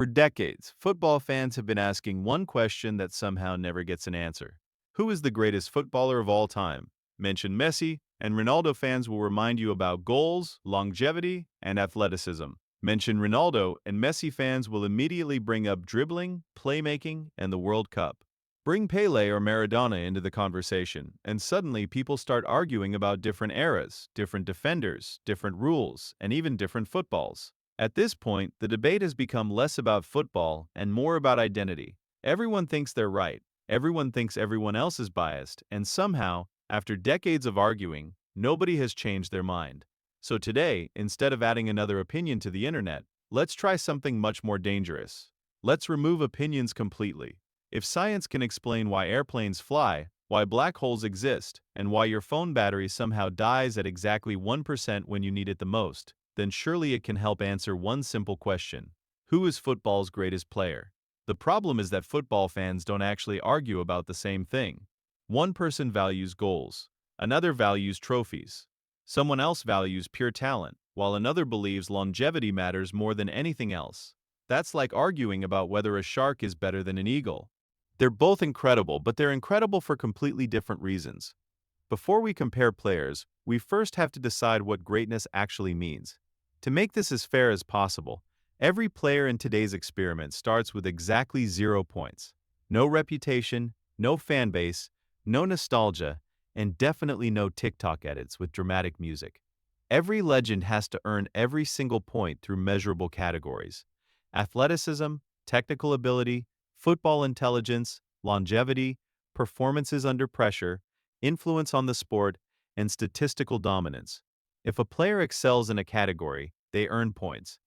For decades, football fans have been asking one question that somehow never gets an answer. Who is the greatest footballer of all time? Mention Messi, and Ronaldo fans will remind you about goals, longevity, and athleticism. Mention Ronaldo, and Messi fans will immediately bring up dribbling, playmaking, and the World Cup. Bring Pelé or Maradona into the conversation, and suddenly people start arguing about different eras, different defenders, different rules, and even different footballs. At this point, the debate has become less about football and more about identity. Everyone thinks they're right, everyone thinks everyone else is biased, and somehow, after decades of arguing, nobody has changed their mind. So today, instead of adding another opinion to the internet, let's try something much more dangerous. Let's remove opinions completely. If science can explain why airplanes fly, why black holes exist, and why your phone battery somehow dies at exactly 1% when you need it the most, then surely it can help answer one simple question. Who is football's greatest player? The problem is that football fans don't actually argue about the same thing. One person values goals, another values trophies. Someone else values pure talent, while another believes longevity matters more than anything else. That's like arguing about whether a shark is better than an eagle. They're both incredible, but they're incredible for completely different reasons. Before we compare players, we first have to decide what greatness actually means. To make this as fair as possible, every player in today's experiment starts with exactly 0 points. No reputation, no fan base, no nostalgia, and definitely no TikTok edits with dramatic music. Every legend has to earn every single point through measurable categories: athleticism, technical ability, football intelligence, longevity, performances under pressure, influence on the sport, and statistical dominance. If a player excels in a category, they earn points.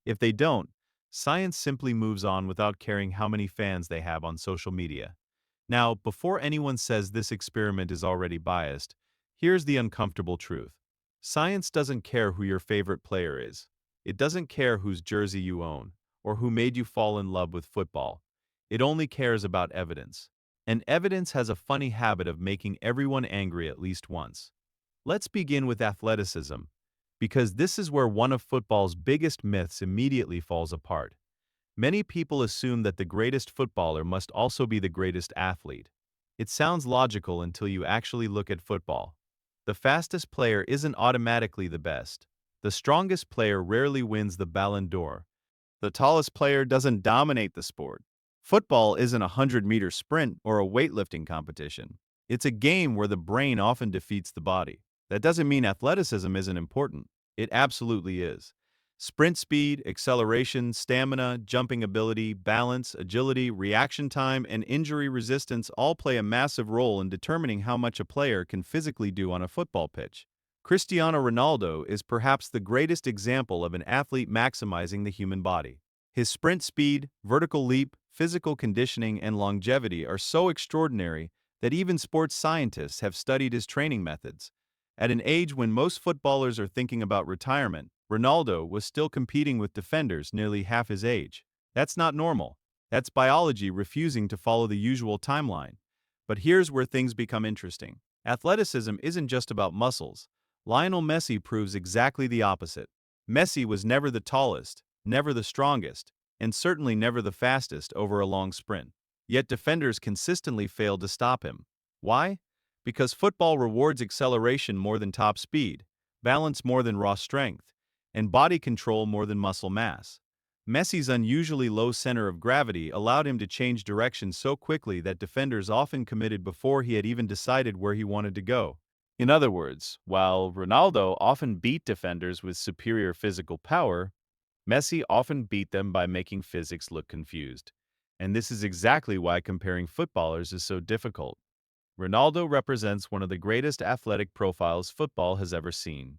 If they don't, science simply moves on without caring how many fans they have on social media. Now, before anyone says this experiment is already biased, here's the uncomfortable truth. Science doesn't care who your favorite player is. It doesn't care whose jersey you own, or who made you fall in love with football. It only cares about evidence. And evidence has a funny habit of making everyone angry at least once. Let's begin with athleticism, because this is where one of football's biggest myths immediately falls apart. Many people assume that the greatest footballer must also be the greatest athlete. It sounds logical until you actually look at football. The fastest player isn't automatically the best. The strongest player rarely wins the Ballon d'Or. The tallest player doesn't dominate the sport. Football isn't a 100-meter sprint or a weightlifting competition. It's a game where the brain often defeats the body. That doesn't mean athleticism isn't important. It absolutely is. Sprint speed, acceleration, stamina, jumping ability, balance, agility, reaction time, and injury resistance all play a massive role in determining how much a player can physically do on a football pitch. Cristiano Ronaldo is perhaps the greatest example of an athlete maximizing the human body. His sprint speed, vertical leap, physical conditioning, and longevity are so extraordinary that even sports scientists have studied his training methods. At an age when most footballers are thinking about retirement, Ronaldo was still competing with defenders nearly half his age. That's not normal. That's biology refusing to follow the usual timeline. But here's where things become interesting. Athleticism isn't just about muscles. Lionel Messi proves exactly the opposite. Messi was never the tallest, never the strongest, and certainly never the fastest over a long sprint. Yet defenders consistently failed to stop him. Why? Because football rewards acceleration more than top speed, balance more than raw strength, and body control more than muscle mass. Messi's unusually low center of gravity allowed him to change direction so quickly that defenders often committed before he had even decided where he wanted to go. In other words, while Ronaldo often beat defenders with superior physical power, Messi often beat them by making physics look confused. And this is exactly why comparing footballers is so difficult. Ronaldo represents one of the greatest athletic profiles football has ever seen.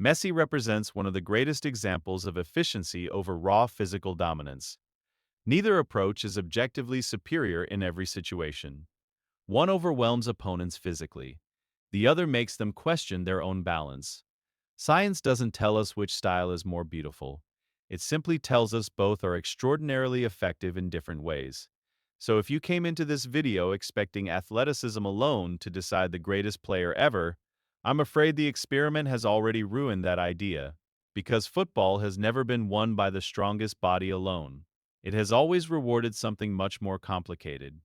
Messi represents one of the greatest examples of efficiency over raw physical dominance. Neither approach is objectively superior in every situation. One overwhelms opponents physically. The other makes them question their own balance. Science doesn't tell us which style is more beautiful. It simply tells us both are extraordinarily effective in different ways. So if you came into this video expecting athleticism alone to decide the greatest player ever, I'm afraid the experiment has already ruined that idea, because football has never been won by the strongest body alone. It has always rewarded something much more complicated.